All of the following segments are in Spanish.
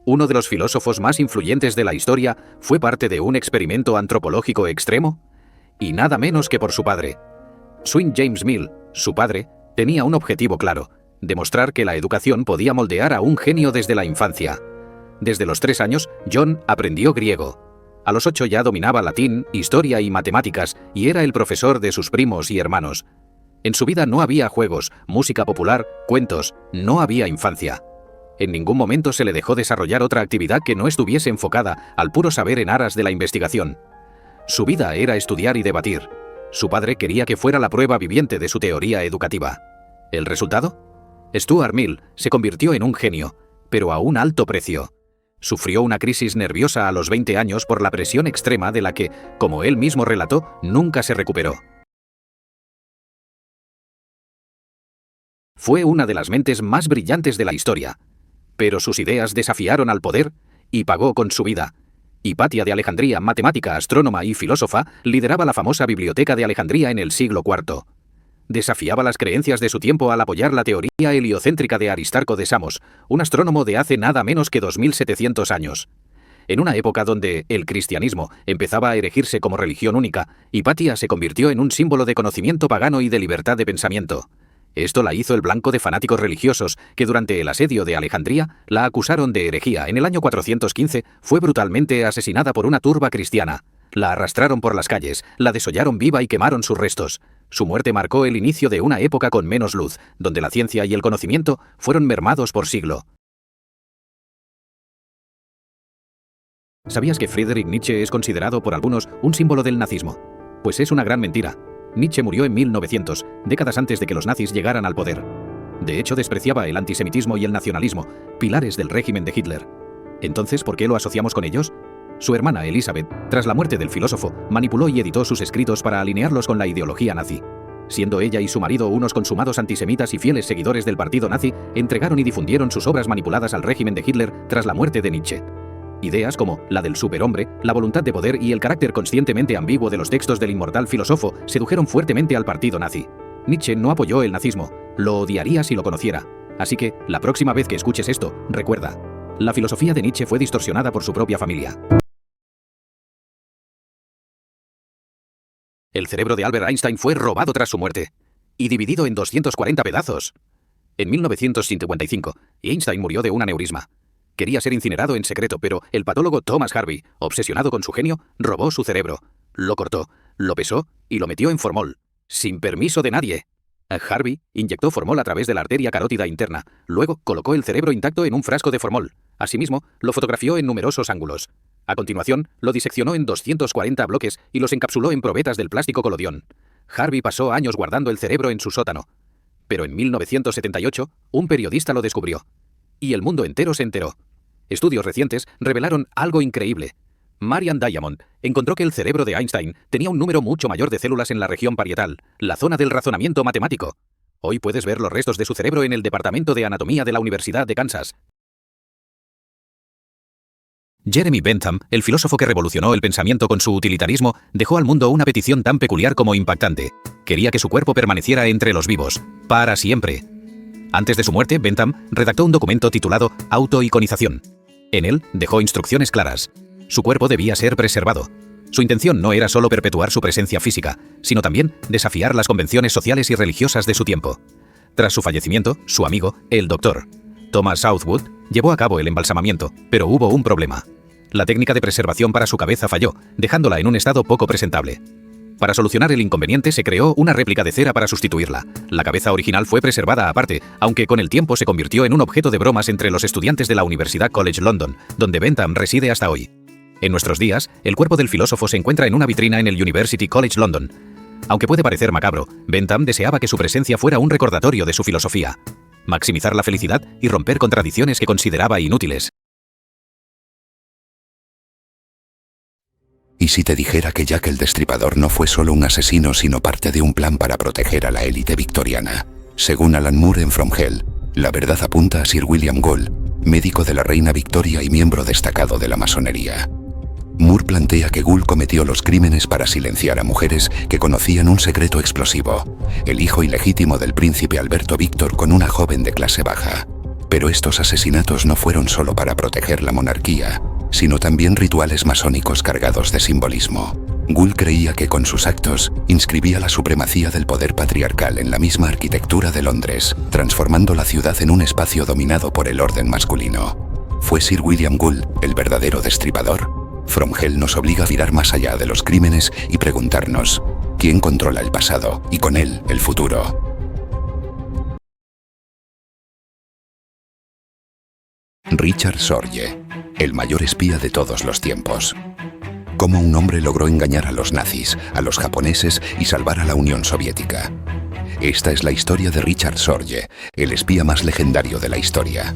uno de los filósofos más influyentes de la historia, fue parte de un experimento antropológico extremo? Y nada menos que por su padre. Swing James Mill, su padre, tenía un objetivo claro: demostrar que la educación podía moldear a un genio desde la infancia. Desde los 3 años, John aprendió griego. A los 8 ya dominaba latín, historia y matemáticas, y era el profesor de sus primos y hermanos. En su vida no había juegos, música popular, cuentos, no había infancia. En ningún momento se le dejó desarrollar otra actividad que no estuviese enfocada al puro saber en aras de la investigación. Su vida era estudiar y debatir. Su padre quería que fuera la prueba viviente de su teoría educativa. ¿El resultado? Stuart Mill se convirtió en un genio, pero a un alto precio. Sufrió una crisis nerviosa a los 20 años por la presión extrema de la que, como él mismo relató, nunca se recuperó. Fue una de las mentes más brillantes de la historia, pero sus ideas desafiaron al poder y pagó con su vida. Hipatia de Alejandría, matemática, astrónoma y filósofa, lideraba la famosa Biblioteca de Alejandría en el siglo IV. Desafiaba las creencias de su tiempo al apoyar la teoría heliocéntrica de Aristarco de Samos, un astrónomo de hace nada menos que 2700 años. En una época donde el cristianismo empezaba a erigirse como religión única, Hipatia se convirtió en un símbolo de conocimiento pagano y de libertad de pensamiento. Esto la hizo el blanco de fanáticos religiosos que durante el asedio de Alejandría la acusaron de herejía. En el año 415 fue brutalmente asesinada por una turba cristiana. La arrastraron por las calles, la desollaron viva y quemaron sus restos. Su muerte marcó el inicio de una época con menos luz, donde la ciencia y el conocimiento fueron mermados por siglo. ¿Sabías que Friedrich Nietzsche es considerado por algunos un símbolo del nazismo? Pues es una gran mentira. Nietzsche murió en 1900, décadas antes de que los nazis llegaran al poder. De hecho, despreciaba el antisemitismo y el nacionalismo, pilares del régimen de Hitler. Entonces, ¿por qué lo asociamos con ellos? Su hermana Elizabeth, tras la muerte del filósofo, manipuló y editó sus escritos para alinearlos con la ideología nazi. Siendo ella y su marido unos consumados antisemitas y fieles seguidores del partido nazi, entregaron y difundieron sus obras manipuladas al régimen de Hitler tras la muerte de Nietzsche. Ideas como la del superhombre, la voluntad de poder y el carácter conscientemente ambiguo de los textos del inmortal filósofo sedujeron fuertemente al partido nazi. Nietzsche no apoyó el nazismo, lo odiaría si lo conociera. Así que, la próxima vez que escuches esto, recuerda: la filosofía de Nietzsche fue distorsionada por su propia familia. El cerebro de Albert Einstein fue robado tras su muerte y dividido en 240 pedazos. En 1955, Einstein murió de un aneurisma. Quería ser incinerado en secreto, pero el patólogo Thomas Harvey, obsesionado con su genio, robó su cerebro, lo cortó, lo pesó y lo metió en formol, sin permiso de nadie. Harvey inyectó formol a través de la arteria carótida interna, luego colocó el cerebro intacto en un frasco de formol. Asimismo, lo fotografió en numerosos ángulos. A continuación, lo diseccionó en 240 bloques y los encapsuló en probetas del plástico colodión. Harvey pasó años guardando el cerebro en su sótano. Pero en 1978, un periodista lo descubrió. Y el mundo entero se enteró. Estudios recientes revelaron algo increíble. Marian Diamond encontró que el cerebro de Einstein tenía un número mucho mayor de células en la región parietal, la zona del razonamiento matemático. Hoy puedes ver los restos de su cerebro en el Departamento de Anatomía de la Universidad de Kansas. Jeremy Bentham, el filósofo que revolucionó el pensamiento con su utilitarismo, dejó al mundo una petición tan peculiar como impactante. Quería que su cuerpo permaneciera entre los vivos, para siempre. Antes de su muerte, Bentham redactó un documento titulado Autoiconización. En él dejó instrucciones claras. Su cuerpo debía ser preservado. Su intención no era solo perpetuar su presencia física, sino también desafiar las convenciones sociales y religiosas de su tiempo. Tras su fallecimiento, su amigo, el Dr. Thomas Southwood, llevó a cabo el embalsamamiento, pero hubo un problema. La técnica de preservación para su cabeza falló, dejándola en un estado poco presentable. Para solucionar el inconveniente se creó una réplica de cera para sustituirla. La cabeza original fue preservada aparte, aunque con el tiempo se convirtió en un objeto de bromas entre los estudiantes de la Universidad College London, donde Bentham reside hasta hoy. En nuestros días, el cuerpo del filósofo se encuentra en una vitrina en el University College London. Aunque puede parecer macabro, Bentham deseaba que su presencia fuera un recordatorio de su filosofía: maximizar la felicidad y romper con tradiciones que consideraba inútiles. ¿Y si te dijera que Jack el Destripador no fue solo un asesino, sino parte de un plan para proteger a la élite victoriana? Según Alan Moore en From Hell, la verdad apunta a Sir William Gould, médico de la reina Victoria y miembro destacado de la masonería. Moore plantea que Gould cometió los crímenes para silenciar a mujeres que conocían un secreto explosivo: el hijo ilegítimo del príncipe Alberto Víctor con una joven de clase baja. Pero estos asesinatos no fueron solo para proteger la monarquía, sino también rituales masónicos cargados de simbolismo. Gould creía que con sus actos inscribía la supremacía del poder patriarcal en la misma arquitectura de Londres, transformando la ciudad en un espacio dominado por el orden masculino. ¿Fue Sir William Gould el verdadero destripador? From Hell nos obliga a mirar más allá de los crímenes y preguntarnos, ¿quién controla el pasado y con él el futuro? Richard Sorge, el mayor espía de todos los tiempos. Cómo un hombre logró engañar a los nazis, a los japoneses y salvar a la Unión Soviética. Esta es la historia de Richard Sorge, el espía más legendario de la historia.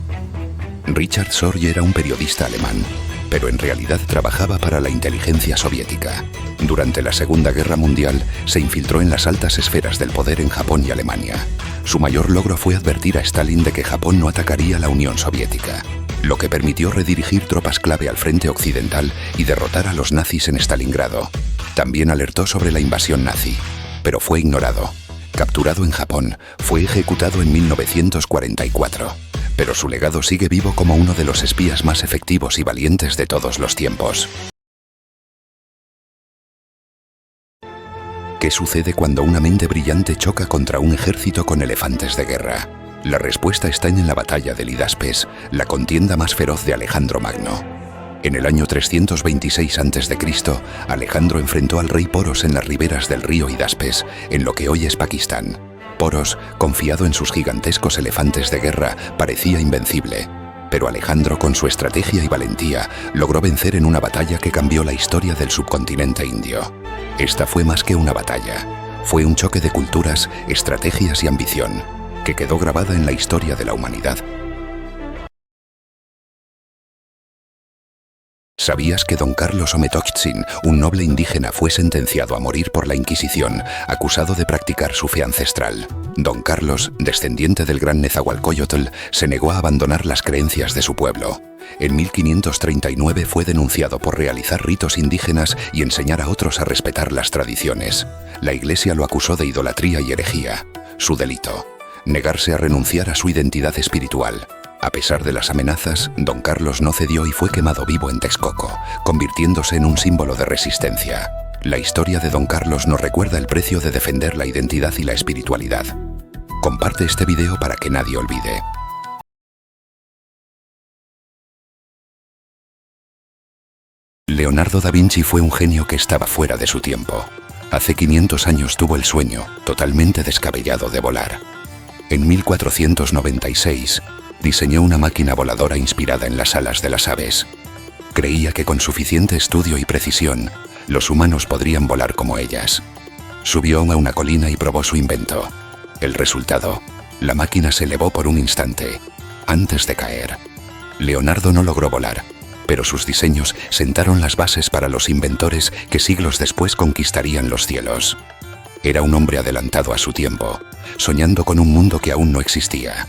Richard Sorge era un periodista alemán, pero en realidad trabajaba para la inteligencia soviética. Durante la Segunda Guerra Mundial se infiltró en las altas esferas del poder en Japón y Alemania. Su mayor logro fue advertir a Stalin de que Japón no atacaría a la Unión Soviética, lo que permitió redirigir tropas clave al frente occidental y derrotar a los nazis en Stalingrado. También alertó sobre la invasión nazi, pero fue ignorado. Capturado en Japón, fue ejecutado en 1944. Pero su legado sigue vivo como uno de los espías más efectivos y valientes de todos los tiempos. ¿Qué sucede cuando una mente brillante choca contra un ejército con elefantes de guerra? La respuesta está en la batalla del Hidaspes, la contienda más feroz de Alejandro Magno. En el año 326 a.C., Alejandro enfrentó al rey Poros en las riberas del río Hidaspes, en lo que hoy es Pakistán. Poros, confiado en sus gigantescos elefantes de guerra, parecía invencible. Pero Alejandro, con su estrategia y valentía, logró vencer en una batalla que cambió la historia del subcontinente indio. Esta fue más que una batalla. Fue un choque de culturas, estrategias y ambición, que quedó grabada en la historia de la humanidad. ¿Sabías que Don Carlos Ometovtsin, un noble indígena, fue sentenciado a morir por la Inquisición, acusado de practicar su fe ancestral? Don Carlos, descendiente del gran Nezahualcóyotl, se negó a abandonar las creencias de su pueblo. En 1539 fue denunciado por realizar ritos indígenas y enseñar a otros a respetar las tradiciones. La Iglesia lo acusó de idolatría y herejía. Su delito: negarse a renunciar a su identidad espiritual. A pesar de las amenazas, Don Carlos no cedió y fue quemado vivo en Texcoco, convirtiéndose en un símbolo de resistencia. La historia de Don Carlos nos recuerda el precio de defender la identidad y la espiritualidad. Comparte este video para que nadie olvide. Leonardo da Vinci fue un genio que estaba fuera de su tiempo. Hace 500 años tuvo el sueño, totalmente descabellado, de volar. En 1496, diseñó una máquina voladora inspirada en las alas de las aves. Creía que con suficiente estudio y precisión, los humanos podrían volar como ellas. Subió a una colina y probó su invento. El resultado: la máquina se elevó por un instante, antes de caer. Leonardo no logró volar, pero sus diseños sentaron las bases para los inventores que siglos después conquistarían los cielos. Era un hombre adelantado a su tiempo, soñando con un mundo que aún no existía.